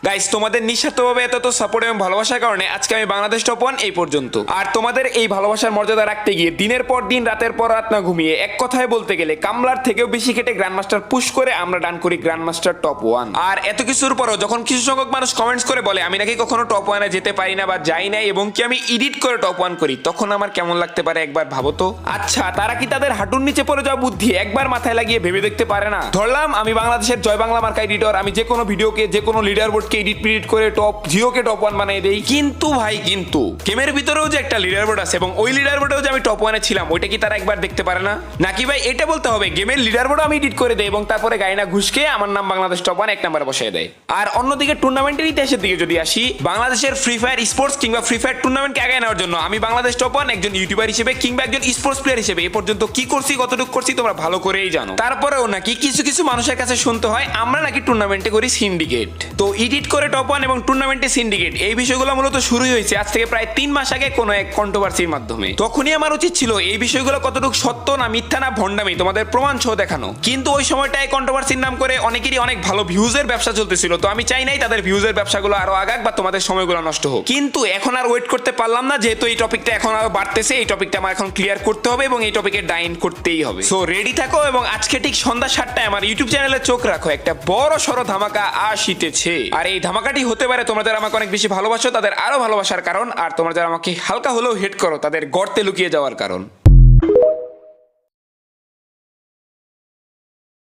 Guys, তোমাদের নিঃস্বার্থভাবে এত সাপোর্ট এবং ভালোবাসার কারণে আজকে আমি বাংলাদেশ টপ 1 এই পর্যন্ত। আর তোমাদের এই ভালোবাসার মর্যাদা রাখতে গিয়ে দিনের পর দিন রাতের পর রাত না ঘুমিয়ে এক কথায় বলতে গেলে কামলার থেকেও বেশি খেটে গ্র্যান্ডমাস্টার পুশ করে আমরা ডান করি গ্র্যান্ডমাস্টার টপ 1। আর এত কিছুর পরও যখন কিছু সংখ্যক মানুষ কমেন্টস করে বলে আমি নাকি কখনো টপ 1 এ যেতে পারি না বা যাই না এবং কি আমি এডিট করে টপ 1 করি, তখন আমার কেমন লাগতে পারে একবার ভাবো তো। আচ্ছা, তারা কি তাদের হাঁটুর নিচে পড়ে যাওয়া বুদ্ধি একবার মাথায় লাগিয়ে ভেবে দেখতে পারে না? ধরলাম আমি বাংলাদেশের জয় বাংলা মার্কা এডিটর, আমি যে কোনো ভিডিওকে যে কোনো লিডার বোর্ডকে এডিট করে টপ 0 কে টপ 1 বানিয়ে দেই। কিন্তু ভাই, কিন্তু গেমের ভিতরেও যে একটা লিডার বোর্ড আছে এবং ওই লিডার বোর্ডেও যে আমি টপ 1 এ ছিলাম, ওইটা কি তারা একবার দেখতে পারে না? নাকি ভাই এটা বলতে হবে গেমের লিডার বোর্ড আমি এডিট করে দেই এবং তারপরে গাইনা ঘুষকে আমার নাম বাংলাদেশ টপ 1 এক নম্বরে বসিয়ে দেয়? আর অন্যদিকে টুর্নামেন্টের ইতিহাসের দিকে যদি আসি, বাংলাদেশের ফ্রি ফায়ার স্পোর্টস কিংবা ফ্রি ফায়ার টুর্নামেন্টকে আগায় নেওয়ার জন্য আমি বাংলাদেশ টপ 1 একজন ইউটিউবার হিসেবে কিংবা একজন স্পোর্টস প্লেয়ার হিসেবে এ পর্যন্ত কি করছি, কতটুকু করছি তোমরা ভালো করেই জানো। তারপরেও নাকি কিছু কিছু মানুষের কাছে শুনতে হয় আমরা নাকি টুর্নামেন্টে করি সিন্ডিকেট। তো এডিট করে টপ 1 এবং টুর্নামেন্টে সিন্ডিকেট, এই বিষয়গুলো মূলত শুরুই হয়েছে আজ থেকে প্রায় 3 মাস আগে কোনো এক কন্ট্রোভার্সির মাধ্যমে। তখনই আমার উচিত ছিল এই বিষয়গুলো কতটুকু সত্য না মিথ্যা না ভণ্ডামি তোমাদের প্রমাণ সহ দেখানো, কিন্তু ওই সময়টায় কন্ট্রোভার্সির নাম করে অনেকেরই অনেক ভালো ভিউজের ব্যবসা চলতেছিল। তো আমি চাই নাই তাদের ভিউজের ব্যবসাগুলো আরো আগাক বা তোমাদের সময়গুলো নষ্ট হোক। কিন্তু এখন আর ওয়েট করতে পারলাম না, যেহেতু এই টপিকটা এখন আরো বাড়তেছে, এই টপিকটা আমার এখন ক্লিয়ার করতে হবে এবং এই টপিকে ডাইন করতেই হবে। সো রেডি থাকো এবং আজকে ঠিক সন্ধ্যা 7টায় আমার ইউটিউব চ্যানেলে চোখ রাখো, একটা বড় সড়ো ধামাকা আসিতেছে। আর এই ধামাকাটি হতে পারে তোমরা যারা আমাকে অনেক বেশি ভালোবাসো তাদের আরো ভালোবাসার কারণ, আর তোমরা যারা আমাকে হালকা হলেও হেট করো তাদের গর্তে লুকিয়ে যাওয়ার কারণ।